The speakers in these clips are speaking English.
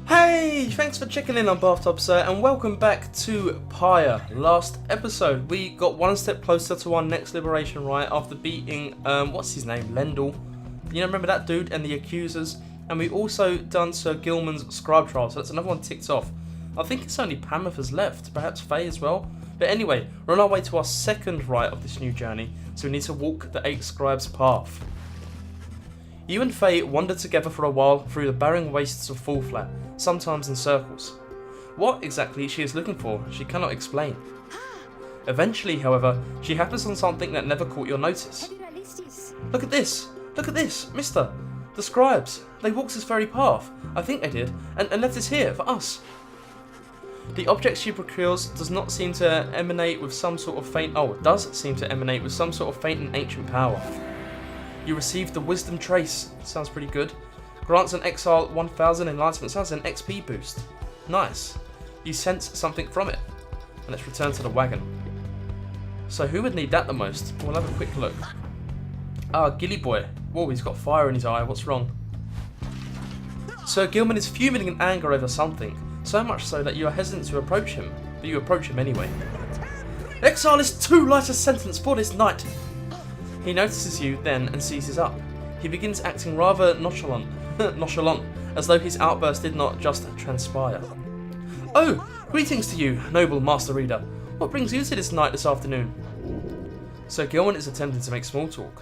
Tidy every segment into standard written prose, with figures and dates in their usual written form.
Hey, thanks for checking in on Bathtub Sir, and welcome back to Pyre. Last episode, we got one step closer to our next liberation rite after beating, what's his name, Lendl. You know, remember that dude and the accusers? And we also done Sir Gilman's scribe trial, so that's another one ticked off. I think it's only Pamethas left, perhaps Faye as well. But anyway, we're on our way to our second rite of this new journey, so we need to walk the 8 scribes' path. You and Faye wandered together for a while through the barren wastes of Fall Flat, sometimes in circles. What exactly she is looking for, she cannot explain. Eventually, however, she happens on something that never caught your notice. Look at this! Look at this, mister! The scribes! They walked this very path, I think they did, and left this here for us. The object she procures does not seem to emanate with some sort of faint... Oh, it does seem to emanate with some sort of faint and ancient power. You receive the Wisdom Trace. Sounds pretty good. Grants an exile 1000 enlightenment. Sounds an XP boost. Nice. You sense something from it. And let's return to the wagon. So who would need that the most? We'll have a quick look. Ah, Gilly Boy. Whoa, he's got fire in his eye. What's wrong? Sir Gilman is fuming in anger over something. So much so that you are hesitant to approach him. But you approach him anyway. Exile is too light a sentence for this night. He notices you then and seizes up. He begins acting rather nonchalant, as though his outburst did not just transpire. Oh, greetings to you, noble Master Reader. What brings you to this night this afternoon? Sir Gilman is attempting to make small talk.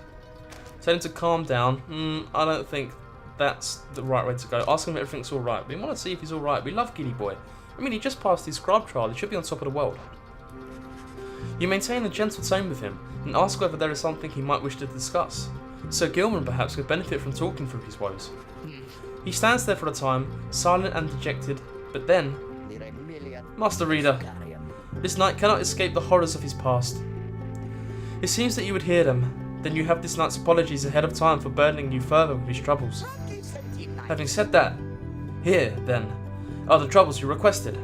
Tell him to calm down. I don't think that's the right way to go. Ask him if everything's alright. We want to see if he's alright. We love Giddy Boy. I mean, he just passed his scribe trial. He should be on top of the world. You maintain a gentle tone with him and ask whether there is something he might wish to discuss. Sir Gilman perhaps could benefit from talking through his woes. He stands there for a time, silent and dejected, but then... Master Reader, this knight cannot escape the horrors of his past. It seems that you would hear them, then you have this knight's apologies ahead of time for burdening you further with his troubles. Having said that, here, then, are the troubles you requested.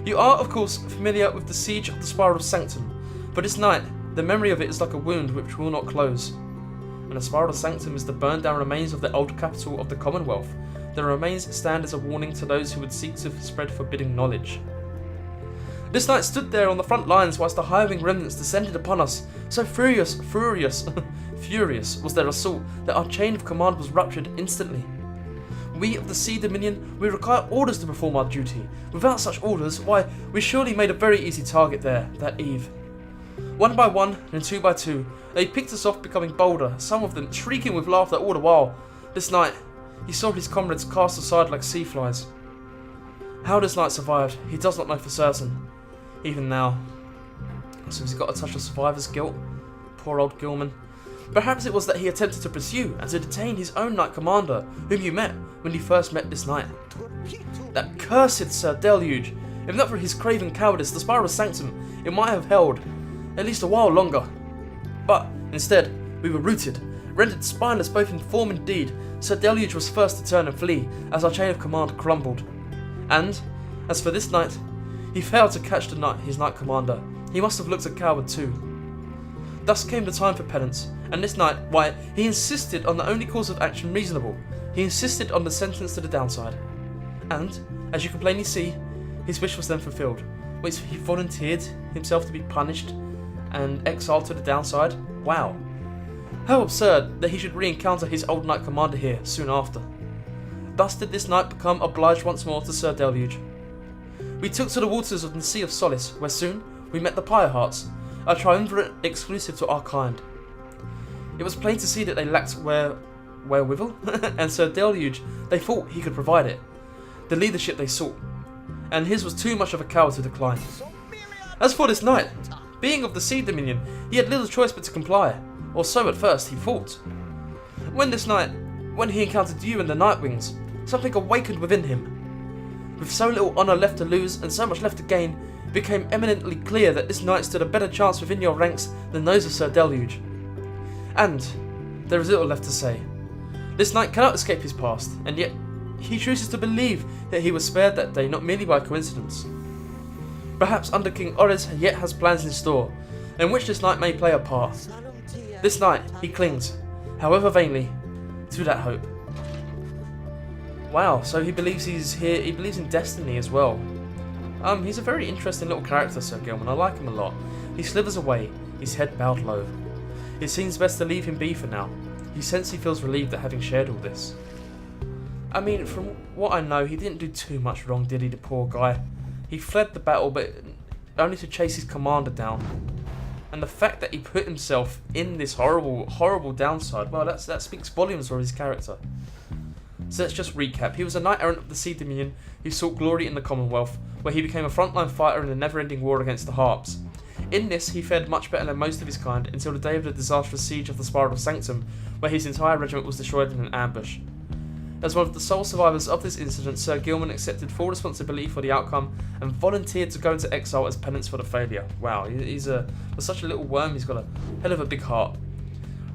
You are, of course, familiar with the siege of the Spiral Sanctum, but this night, the memory of it is like a wound which will not close. And the Spiral Sanctum is the burned down remains of the old capital of the Commonwealth. The remains stand as a warning to those who would seek to spread forbidden knowledge. This knight stood there on the front lines whilst the hiring remnants descended upon us. So furious was their assault that our chain of command was ruptured instantly. We of the Sea Dominion, we require orders to perform our duty. Without such orders, why, we surely made a very easy target there, that eve. One by one, and 2 by 2, they picked us off, becoming bolder, some of them shrieking with laughter all the while. This night, he saw his comrades cast aside like sea flies. How this knight survived, he does not know for certain. Even now. So he's got a touch of survivor's guilt. Poor old Gilman. Perhaps it was that he attempted to pursue and to detain his own knight commander, whom you met when you first met this knight. That cursed Sir Deluge! If not for his craven cowardice, the Spiral Sanctum, it might have held at least a while longer. But instead, we were routed, rendered spineless both in form and deed. Sir Deluge was first to turn and flee as our chain of command crumbled. And as for this knight, he failed to catch his knight commander. He must have looked a coward too. Thus came the time for penance, and this night, why, he insisted on the only course of action reasonable. He insisted on the sentence to the downside. And, as you can plainly see, his wish was then fulfilled. Wait, so he volunteered himself to be punished and exiled to the downside? Wow. How absurd that he should re-encounter his old knight commander here soon after. Thus did this knight become obliged once more to Sir Deluge. We took to the waters of the Sea of Solace, where soon we met the Pyre Hearts, a triumvirate exclusive to our kind. It was plain to see that they lacked wherewithal, and Sir Deluge, they thought he could provide it, the leadership they sought, and his was too much of a coward to decline. As for this knight, being of the Sea Dominion, he had little choice but to comply, or so at first he thought. When he encountered you and the Nightwings, something awakened within him. With so little honour left to lose and so much left to gain, it became eminently clear that this knight stood a better chance within your ranks than those of Sir Deluge. And there is little left to say. This knight cannot escape his past, and yet he chooses to believe that he was spared that day not merely by coincidence. Perhaps Under King Oris yet has plans in store, in which this knight may play a part. This night he clings, however vainly, to that hope. Wow, so he believes he's here, he believes in destiny as well. He's a very interesting little character, Sir Gilman. I like him a lot. He slithers away, his head bowed low. It seems best to leave him be for now. He senses he feels relieved at having shared all this. I mean, from what I know, he didn't do too much wrong, did he, the poor guy? He fled the battle, but only to chase his commander down. And the fact that he put himself in this horrible, horrible downside, well, that speaks volumes for his character. So let's just recap. He was a knight errant of the Sea Dominion who sought glory in the Commonwealth, where he became a frontline fighter in the never-ending war against the Harps. In this, he fared much better than most of his kind until the day of the disastrous siege of the Spiral Sanctum, where his entire regiment was destroyed in an ambush. As one of the sole survivors of this incident, Sir Gilman accepted full responsibility for the outcome and volunteered to go into exile as penance for the failure. Wow, he's for such a little worm, he's got a hell of a big heart.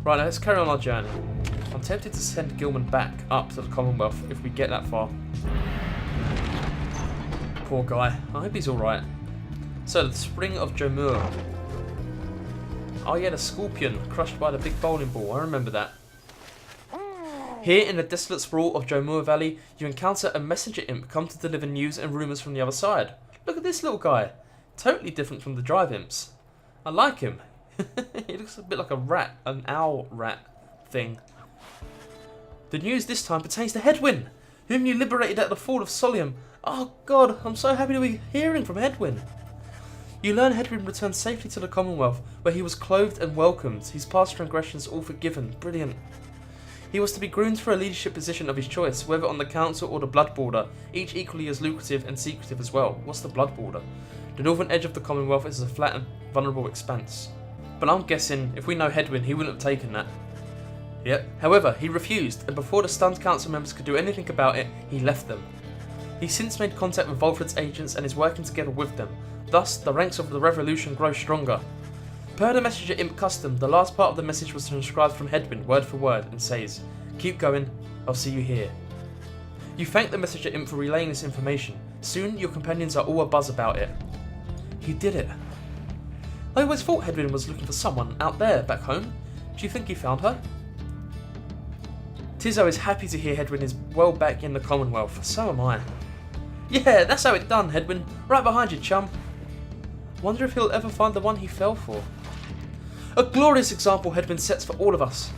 Right, now let's carry on our journey. I'm tempted to send Gilman back up to the Commonwealth if we get that far. Poor guy. I hope he's alright. So, the Spring of Jomur. Oh yeah, the scorpion crushed by the big bowling ball. I remember that. Here in the desolate sprawl of Jomur Valley, you encounter a messenger imp come to deliver news and rumours from the other side. Look at this little guy. Totally different from the drive imps. I like him. He looks a bit like a rat, an owl rat thing. The news this time pertains to Hedwyn, whom you liberated at the fall of Solium. Oh god, I'm so happy to be hearing from Hedwyn. You learn Hedwyn returned safely to the Commonwealth, where he was clothed and welcomed, his past transgressions all forgiven. Brilliant. He was to be groomed for a leadership position of his choice, whether on the council or the Blood Border, each equally as lucrative and secretive as well. What's the Blood Border? The northern edge of the Commonwealth is a flat and vulnerable expanse. But I'm guessing, if we know Hedwyn, he wouldn't have taken that. Yep. However, he refused, and before the stunned council members could do anything about it, he left them. He's since made contact with Volfred's agents and is working together with them. Thus, the ranks of the revolution grow stronger. Per the messenger imp custom, the last part of the message was transcribed from Hedwyn, word for word, and says, "Keep going, I'll see you here." You thank the messenger imp for relaying this information. Soon, your companions are all abuzz about it. He did it. I always thought Hedwyn was looking for someone out there, back home. Do you think he found her? Tizzo is happy to hear Hedwyn is well back in the Commonwealth. So am I. Yeah, that's how it's done, Hedwyn. Right behind you, chum. Wonder if he'll ever find the one he fell for. A glorious example Hedwyn sets for all of us.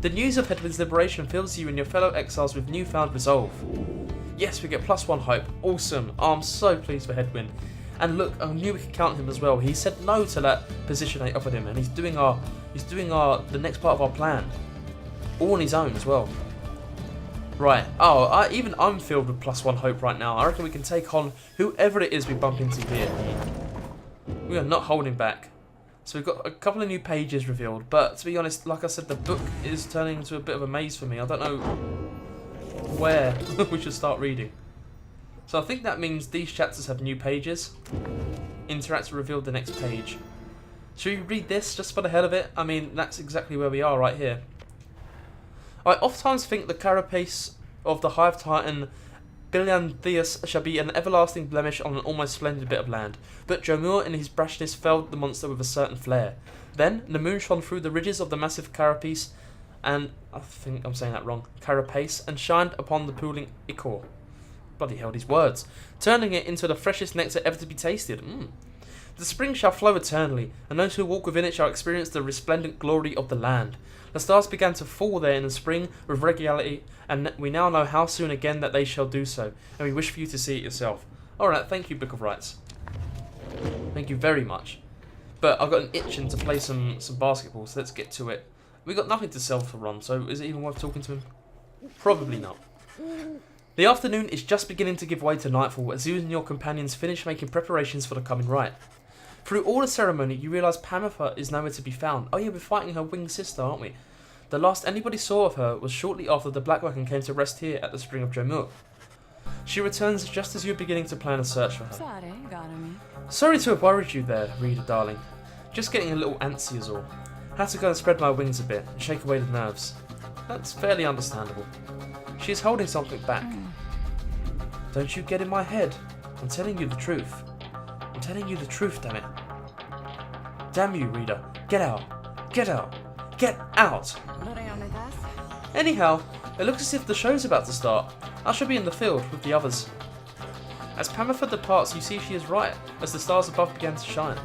The news of Hedwyn's liberation fills you and your fellow exiles with newfound resolve. Yes, we get +1 hope. Awesome. Oh, I'm so pleased for Hedwyn. And look, I knew we could count him as well. He said no to that position they offered him, and he's doing the next part of our plan. All on his own as well. Right. Oh, even I'm filled with +1 hope right now. I reckon we can take on whoever it is we bump into here. We are not holding back. So we've got a couple of new pages revealed, but to be honest, like I said, the book is turning into a bit of a maze for me. I don't know where we should start reading. So I think that means these chapters have new pages. Interact to reveal the next page. Should we read this just for the hell of it? I mean, that's exactly where we are right here. I oftentimes think the carapace of the Hive Titan Bilanthius shall be an everlasting blemish on an almost splendid bit of land, but Jomur in his brashness felled the monster with a certain flair. Then the moon shone through the ridges of the massive carapace, and I think I'm saying that wrong, carapace, and shined upon the pooling ichor. Bloody hell, these words. Turning it into the freshest nectar ever to be tasted. The spring shall flow eternally, and those who walk within it shall experience the resplendent glory of the land. The stars began to fall there in the spring with regularity, and we now know how soon again that they shall do so, and we wish for you to see it yourself. Alright, thank you, Book of Rights. Thank you very much. But I've got an itching to play some basketball, so let's get to it. We got nothing to sell for Ron, so is it even worth talking to him? Probably not. The afternoon is just beginning to give way to nightfall as you and your companions finish making preparations for the coming rite. Through all the ceremony, you realise Pamitha is nowhere to be found. Oh yeah, we're fighting her winged sister, aren't we? The last anybody saw of her was shortly after the Black Wagon came to rest here at the Spring of Jomur. She returns just as you're beginning to plan a search for her. Sorry to have worried you there, reader darling. Just getting a little antsy is all. Had to go and spread my wings a bit and shake away the nerves. That's fairly understandable. She is holding something back. Don't you get in my head. I'm telling you the truth. I'm telling you the truth, damn it. Damn you, reader. Get out. Get out. Get out. Anyhow, It looks as if the show's about to start. I shall be in the field with the others. As Pamitha departs, you see she is right, as the stars above begin to shine.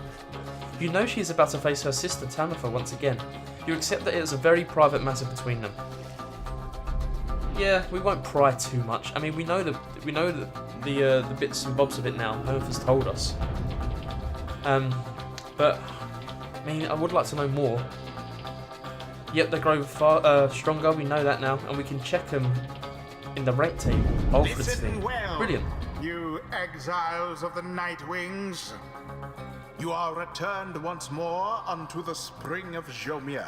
You know she is about to face her sister Tamitha once again. You accept that it is a very private matter between them. Yeah, we won't pry too much. I mean, we know the bits and bobs of it now. Pamitha's told us. But I mean, I would like to know more. Yep, they grow far stronger. We know that now, and we can check them in the rank table. Oh, this thing. Well, brilliant. You exiles of the Night Wings, you are returned once more unto the spring of Jomir.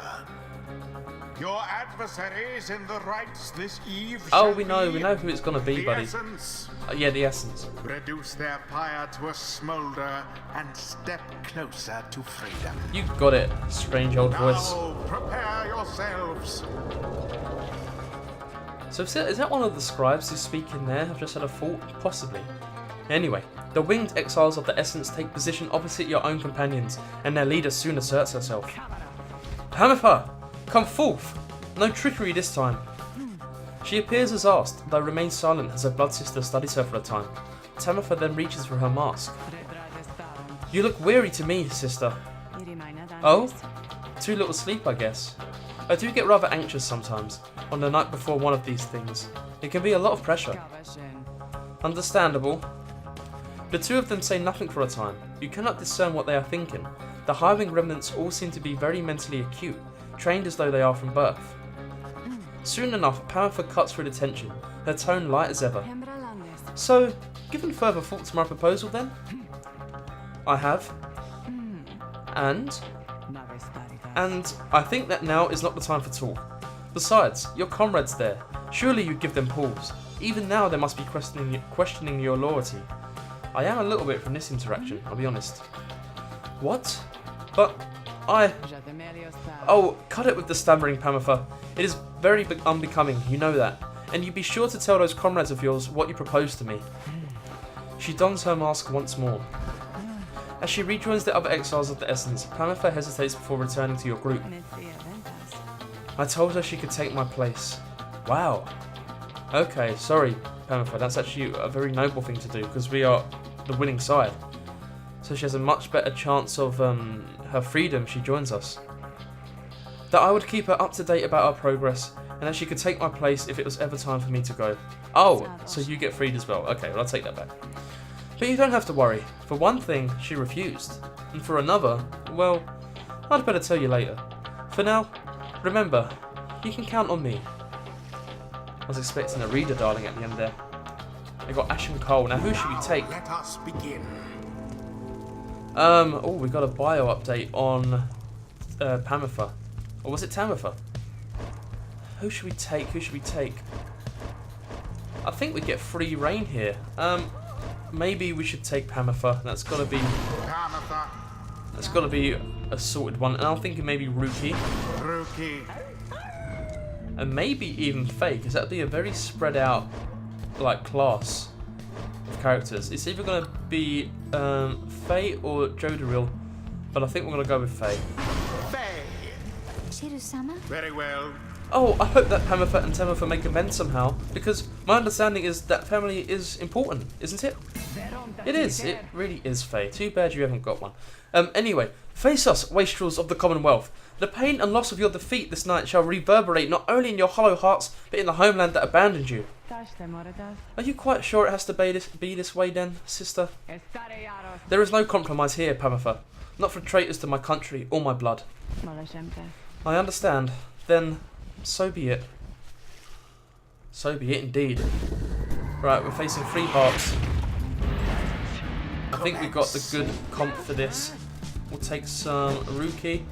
Your adversaries in the rites this eve. Oh, we know who it's gonna be, buddy. Essence. Yeah, the essence. Reduce their pyre to a smolder and step closer to freedom. You got it, strange old voice. Now prepare yourselves. So is that one of the scribes who's speaking there? I've just had a thought, possibly. Anyway, the winged exiles of the essence take position opposite your own companions, and their leader soon asserts herself. Pamitha, come forth! No trickery this time. She appears as asked, though remains silent as her blood sister studies her for a time. Tamitha then reaches for her mask. You look weary to me, sister. Oh? Too little sleep, I guess. I do get rather anxious sometimes, on the night before one of these things. It can be a lot of pressure. Understandable. The two of them say nothing for a time. You cannot discern what they are thinking. The Highwing remnants all seem to be very mentally acute, trained as though they are from birth. Soon enough, Pamitha cuts through the tension, her tone light as ever. So, given further thought to my proposal then? I have. And I think that now is not the time for talk. Besides, your comrades there, surely you'd give them pause. Even now they must be questioning your loyalty. I am a little bit from this interaction, I'll be honest. What? But Oh, cut it with the stammering, Pamitha. It is very unbecoming, you know that. And you be sure to tell those comrades of yours what you propose to me. She dons her mask once more. As she rejoins the other exiles of the Essence, Pamitha hesitates before returning to your group. I told her she could take my place. Wow. Okay, sorry, Pamitha, that's actually a very noble thing to do, because we are the winning side. So she has a much better chance of her freedom she joins us. That I would keep her up to date about our progress, and that she could take my place if it was ever time for me to go. Oh, so you get freed as well. Okay, well I'll take that back. But you don't have to worry. For one thing, she refused. And for another, well, I'd better tell you later. For now, remember, you can count on me. I was expecting a reader darling at the end there. I got Ash and Cole. Now who should we take? Let us begin. Oh, we got a bio update on Pamitha. Or was it Tamitha? Who should we take? Who should we take? I think we get free reign here. Maybe we should take Pamitha. That's got to be. Pamitha. That's got to be a sorted one. And I'm thinking maybe Rookie. Rookie. And maybe even Faye, because that'd be a very spread out, like, class of characters. It's either going to be Faye or Jodariel, but I think we're going to go with Faye. Very well. Oh, I hope that Pamitha and Tamitha make amends somehow, because my understanding is that family is important, isn't it? It is. It really is, Faye. Too bad you haven't got one. Anyway, face us, wastrels of the Commonwealth. The pain and loss of your defeat this night shall reverberate not only in your hollow hearts, but in the homeland that abandoned you. Are you quite sure it has to be this way then, sister? There is no compromise here, Pamitha. Not for traitors to my country or my blood. I understand. Then, so be it. So be it indeed. Right, we're facing 3 hearts. I think we've got the good comp for this. We'll take some Rookie.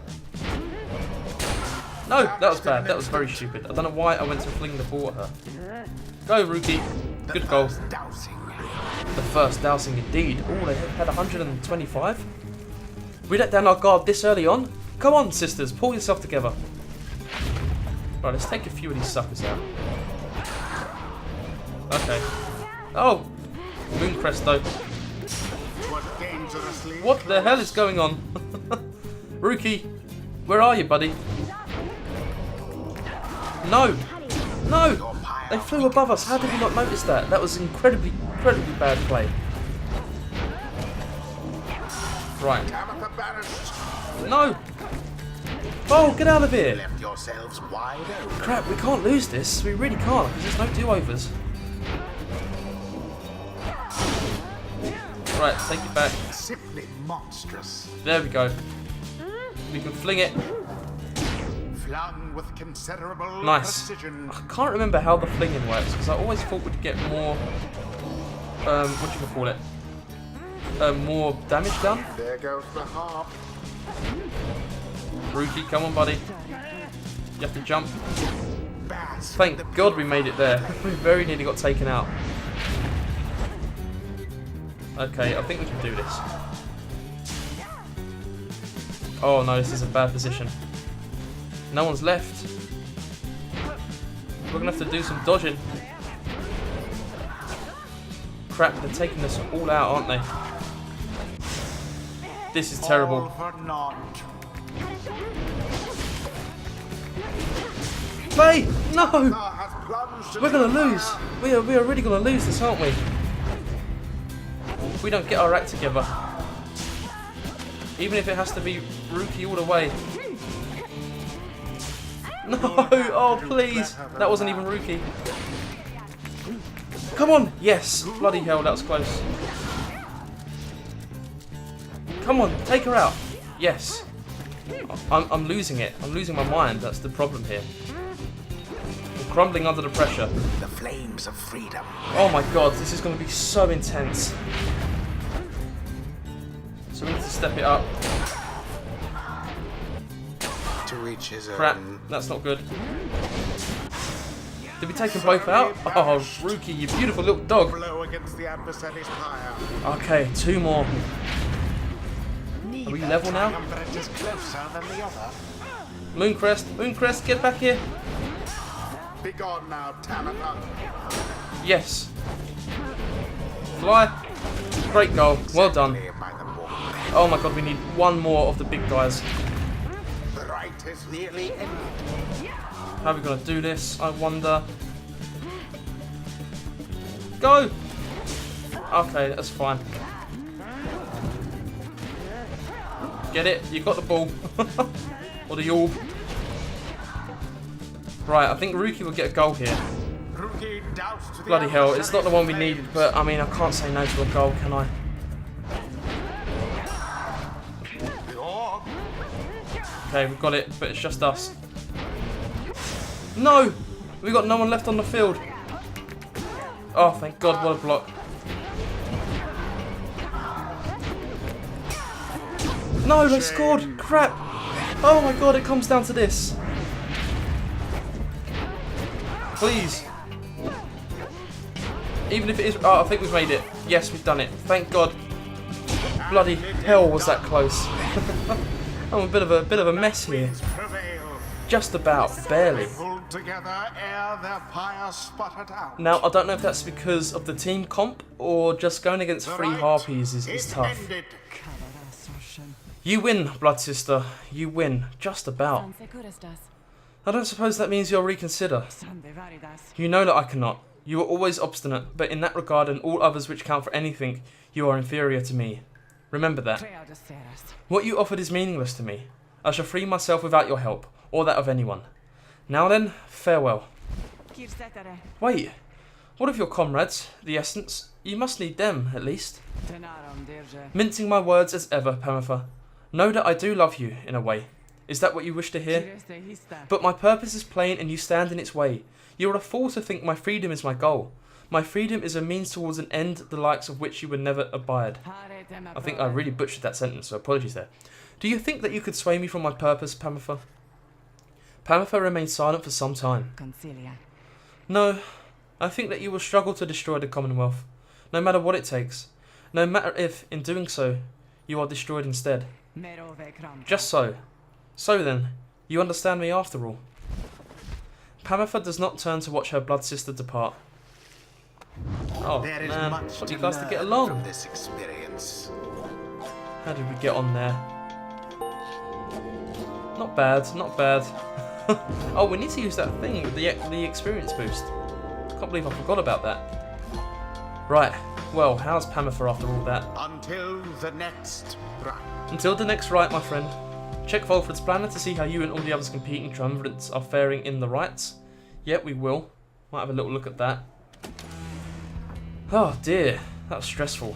No, that was bad. That was very stupid. I don't know why I went to fling the ball at her. Go, Rookie. Good goal. The first dousing indeed. Oh, they had 125. We let down our guard this early on. Come on, sisters. Pull yourself together. Right, let's take a few of these suckers out. Okay. Oh! Mooncrest though. What the hell is going on? Rookie, where are you, buddy? No! No! They flew above us. How did we not notice that? That was incredibly bad play. Right. No! Oh, get out of here! Left yourselves wide open. Crap, we can't lose this. We really can't, because there's no do-overs. Right, take it back. Simply monstrous. There we go. We can fling it. Flung with considerable Nice. precision. I can't remember how the flinging works, because I always thought we'd get more... what do you call it? More damage done. There goes the harp. Rookie, come on, buddy. You have to jump. Bats Thank God we made it there. We very nearly got taken out. Okay, I think we can do this. Oh no, this is a bad position. No one's left. We're gonna have to do some dodging. Crap, they're taking us all out, aren't they? This is terrible. All for naught. Faye! No! Has plunged We're gonna lose. We are really gonna lose this, aren't we? If we don't get our act together. Even if it has to be Rookie all the way. No! Oh please! That wasn't even Rookie. Come on! Yes! Bloody hell, that was close. Come on, take her out. Yes. I'm losing it. I'm losing my mind. That's the problem here. I'm crumbling under the pressure. the flames of freedom. Oh my god, this is going to be so intense. So we need to step it up. To reach his Crap, own. that's not good. Did we take them both out? Oh, Rookie, you beautiful little dog. Blow against the adversary's pyre. Okay, 2 more. Are we level now? Triumvirate is closer than the other. Mooncrest, get back here. Be gone now, Tabitha. Yes. Fly. Great goal. Well done. Clear by the book. Oh my god, we need 1 more of the big guys. The rite is nearly ended. How are we going to do this, I wonder? Go! Okay, that's fine. Get it? You got the ball. Or the orb. Right, I think Rookie will get a goal here. Rookie doused to the Bloody hell, it's not the one we adversary's needed, but I mean, I can't say no to a goal, can I? flames. The orb. Okay, we've got it, but it's just us. No! We've got no one left on the field. Oh, thank God, what a block. No, they scored! Crap! Oh my God, it comes down to this. Please. Even if it is... Oh, I think we've made it. Yes, we've done it. Thank God. Bloody hell was that close. I'm a bit of a mess here. Prevail. Just about, barely. Pulled together ere their pyre sputtered out. Now, I don't know if that's because of the team comp or just going against The 3 rite harpies is tough. ended. You win, Blood Sister. You win. Just about. I don't suppose that means you'll reconsider. You know that I cannot. You are always obstinate, but in that regard and all others which count for anything, you are inferior to me. Remember that. What you offered is meaningless to me. I shall free myself without your help, or that of anyone. Now then, farewell. Wait, what of your comrades, the Essence? You must need them, at least. Mincing my words as ever, Pamitha. Know that I do love you, in a way. Is that what you wish to hear? But my purpose is plain and you stand in its way. You are a fool to think my freedom is my goal. My freedom is a means towards an end the likes of which you would never abide. I think I really butchered that sentence, so apologies there. Do you think that you could sway me from my purpose, Pamitha? Pamitha remained silent for some time. No, I think that you will struggle to destroy the Commonwealth, no matter what it takes. No matter if, in doing so, you are destroyed instead. Just so. So then, you understand me after all. Pamitha does not turn to watch her blood sister depart. Oh There is man, much want you to guys to learn get along. from this experience. How did we get on there? Not bad, not bad. Oh, we need to use that thing, the experience boost. Can't believe I forgot about that. Right, well, how's Pamela after all that? Until the next rite. Until the next rite, my friend. Check Volfred's planner to see how you and all the others competing triumvirates are faring in the rites. Yep, we will. Might have a little look at that. Oh dear, that was stressful.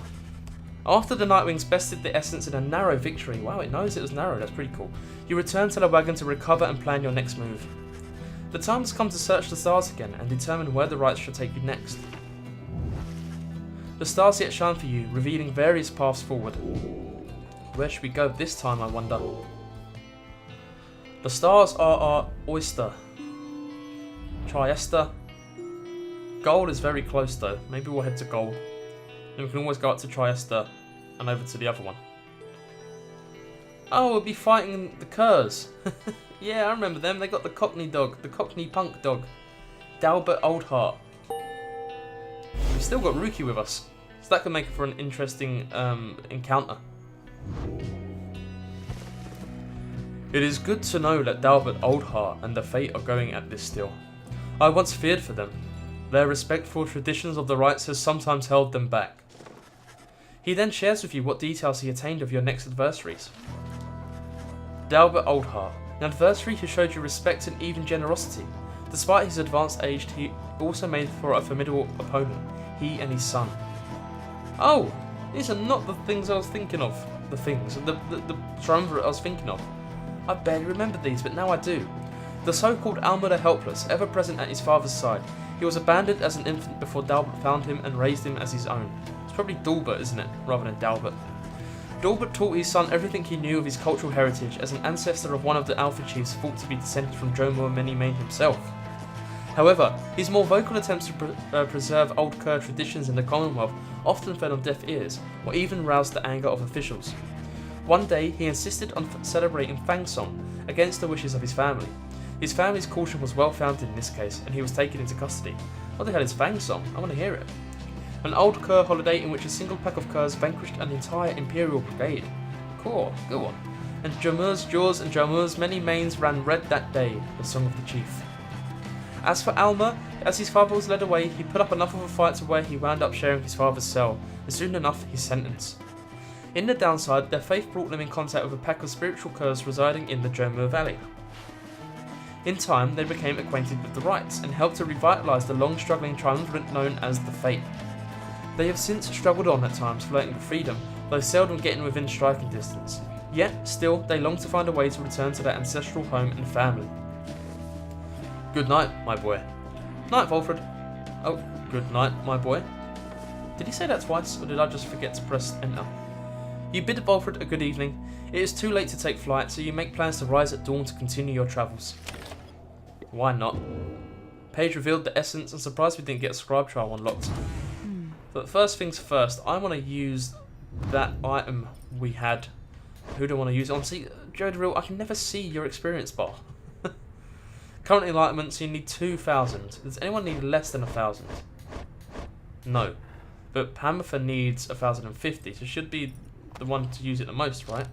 After the Nightwings bested the Essence in a narrow victory, wow, it knows it was narrow, that's pretty cool, you return to the wagon to recover and plan your next move. The time has come to search the stars again and determine where the rites should take you next. The stars yet shine for you, revealing various paths forward. Where should we go this time, I wonder? The stars are our oyster. Trieste. Gold is very close though, maybe we'll head to Gold. Then we can always go up to Trieste and over to the other one. Oh, we'll be fighting the Curs. Yeah, I remember them. They got the Cockney dog, the Cockney punk dog. Dalbert Oldheart. We've still got Rookie with us, so that could make for an interesting encounter. It is good to know that Dalbert Oldheart and the Fate are going at this still. I once feared for them. Their respect for traditions of the rites has sometimes held them back. He then shares with you what details he attained of your next adversaries. Dalbert Oldheart, an adversary who showed you respect and even generosity. Despite his advanced age, he also made for a formidable opponent, he and his son. Oh, these are not the things I was thinking of. The triumvirate I was thinking of. I barely remembered these, but now I do. The so-called Alma the Helpless, ever present at his father's side. He was abandoned as an infant before Dalbert found him and raised him as his own. It's probably Dalbert, isn't it, rather than Dalbert. Dalbert taught his son everything he knew of his cultural heritage as an ancestor of one of the Alpha Chiefs thought to be descended from Jomur Many-Mane himself. However, his more vocal attempts to preserve old Kerr traditions in the Commonwealth often fell on deaf ears, or even roused the anger of officials. One day, he insisted on celebrating Fang Song against the wishes of his family. His family's caution was well founded in this case, and he was taken into custody. What the hell is Fang Song? I want to hear it. An old Kerr holiday in which a single pack of Kerrs vanquished an entire Imperial brigade. Cool, good one. And Jomur's jaws and Jomur's many manes ran red that day, the song of the chief. As for Alma, as his father was led away, he put up enough of a fight to where he wound up sharing his father's cell, and soon enough his sentence. In the downside, their faith brought them in contact with a pack of spiritual Kerrs residing in the Jomur Valley. In time, they became acquainted with the rites, and helped to revitalise the long-struggling triumvirate known as the Fate. They have since struggled on at times, flirting with freedom, though seldom getting within striking distance. Yet, still, they long to find a way to return to their ancestral home and family. Good night, my boy. Night, Volfred. Oh, good night, my boy. Did he say that twice, or did I just forget to press enter? You bid Volfred a good evening. It is too late to take flight, so you make plans to rise at dawn to continue your travels. Why not? Page revealed the essence, and surprised we didn't get a scribe trial unlocked. But first things first, I want to use that item we had. Who do I want to use it on? See, Joe DeReal, I can never see your experience bar. Current enlightenments, you need 2,000. Does anyone need less than 1,000? No. But Pamitha needs 1,050, so should be the one to use it the most, right?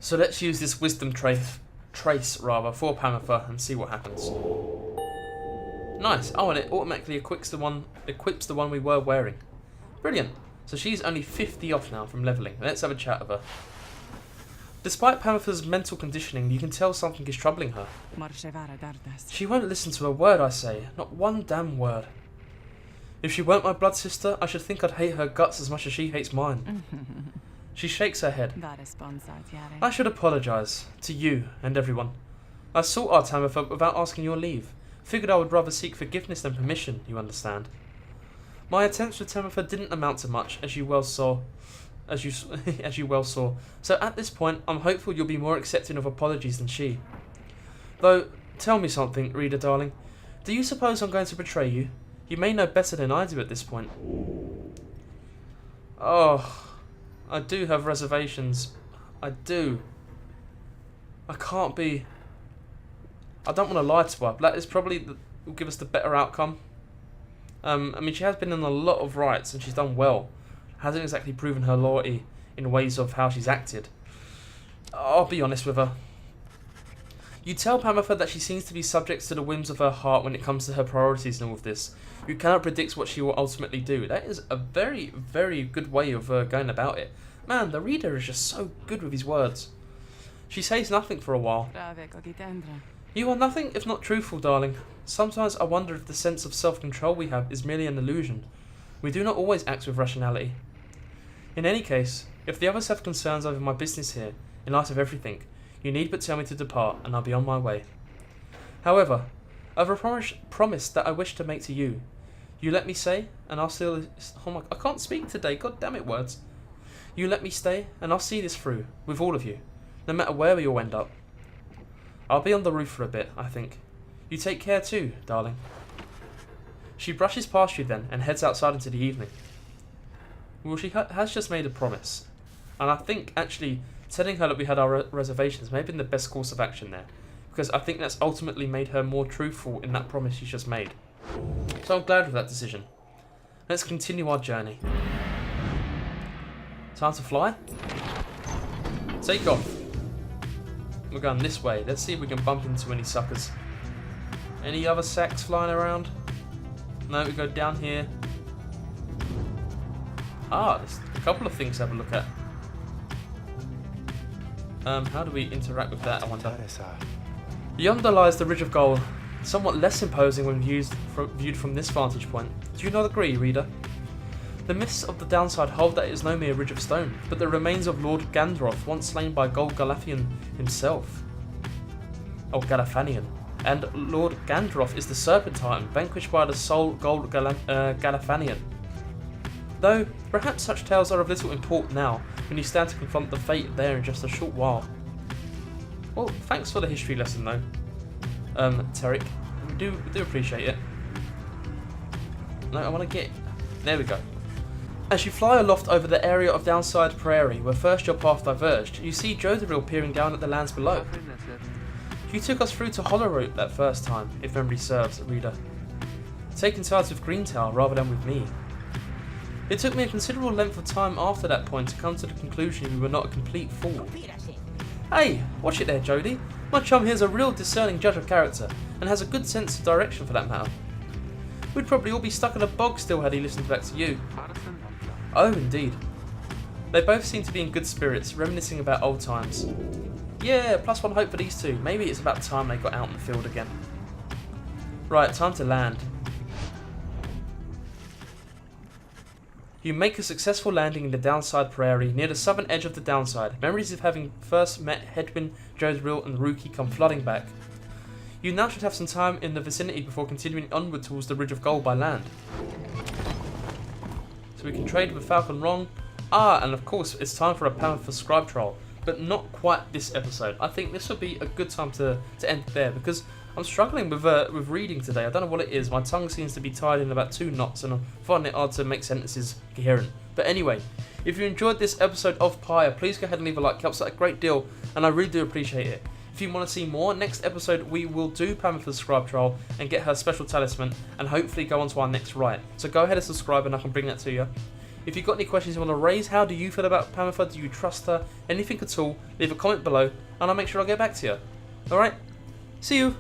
So let's use this wisdom trace for Pamitha and see what happens. Nice. Oh, and it automatically equips the one we were wearing. Brilliant. So she's only 50 off now from leveling. Let's have a chat with her. Despite Pamitha's mental conditioning, you can tell something is troubling her. She won't listen to a word I say, not one damn word. If she weren't my blood sister, I should think I'd hate her guts as much as she hates mine. She shakes her head. I should apologise to you and everyone. I sought our Tamitha without asking your leave. Figured I would rather seek forgiveness than permission, you understand. My attempts with Tamitha didn't amount to much, as you well saw. So at this point, I'm hopeful you'll be more accepting of apologies than she. Though, tell me something, reader darling. Do you suppose I'm going to betray you? You may know better than I do at this point. Oh, I do have reservations. I do. I can't be... I don't want to lie to her. That is probably will give us the better outcome. I mean, she has been in a lot of rights and she's done well. Hasn't exactly proven her loyalty in ways of how she's acted. I'll be honest with her. You tell Pamela that she seems to be subject to the whims of her heart when it comes to her priorities and all of this. You cannot predict what she will ultimately do. That is a very, very good way of going about it. Man, the reader is just so good with his words. She says nothing for a while. You are nothing if not truthful, darling. Sometimes I wonder if the sense of self-control we have is merely an illusion. We do not always act with rationality. In any case, if the others have concerns over my business here, in light of everything, you need but tell me to depart, and I'll be on my way. However, I've a promise that I wish to make to you. You let me stay, and I'll still... Oh my... I can't speak today, god damn it, words. You let me stay, and I'll see this through, with all of you, no matter where you'll end up. I'll be on the roof for a bit, I think. You take care too, darling. She brushes past you then, and heads outside into the evening. Well, she has just made a promise, and I think, actually... telling her that we had our reservations may have been the best course of action there, because I think that's ultimately made her more truthful in that promise she's just made. So I'm glad with that decision. Let's continue our journey. Time to fly? Take off. We're going this way. Let's see if we can bump into any suckers. Any other sacks flying around? No, we go down here. Ah, there's a couple of things to have a look at. How do we interact with that, I wonder? Yonder lies the Ridge of Gold, somewhat less imposing when viewed from this vantage point. Do you not agree, reader? The myths of the downside hold that it is no mere ridge of stone, but the remains of Lord Gandroth, once slain by Gold Galafanian himself. Oh, Galafanian. And Lord Gandroth is the Serpentine, vanquished by the sole Gold Galafanian. Though, perhaps such tales are of little import now, when you stand to confront the fate there in just a short while. Well, thanks for the history lesson though, Tarek. We do appreciate it. No, I want to get... There we go. As you fly aloft over the area of Downside Prairie, where first your path diverged, you see Jodoril peering down at the lands below. You took us through to Hollowroot that first time, if memory serves, reader. Taking sides with Greentail rather than with me. It took me a considerable length of time after that point to come to the conclusion you were not a complete fool. Hey, watch it there, Jodie. My chum here's a real discerning judge of character, and has a good sense of direction for that matter. We'd probably all be stuck in a bog still had he listened back to you. Oh, indeed. They both seem to be in good spirits, reminiscing about old times. Yeah, plus one hope for these two. Maybe it's about time they got out in the field again. Right, time to land. You make a successful landing in the Downside Prairie, near the southern edge of the Downside. Memories of having first met Hedwyn, Jodoril and Rookie come flooding back. You now should have some time in the vicinity before continuing onward towards the Ridge of Gold by land. So we can trade with Falcon Wrong. Ah, and of course it's time for a pound for Scribe Trial, but not quite this episode. I think this would be a good time to end there, because I'm struggling with reading today. I don't know what it is. My tongue seems to be tied in about 2 knots and I'm finding it hard to make sentences coherent. But anyway, if you enjoyed this episode of Pyre, please go ahead and leave a like. It helps out a great deal and I really do appreciate it. If you want to see more, next episode we will do Pamela's Scribe Trial and get her special talisman and hopefully go on to our next rite. So go ahead and subscribe and I can bring that to you. If you've got any questions you want to raise, how do you feel about Pamela? Do you trust her? Anything at all, leave a comment below and I'll make sure I'll get back to you. Alright, see you!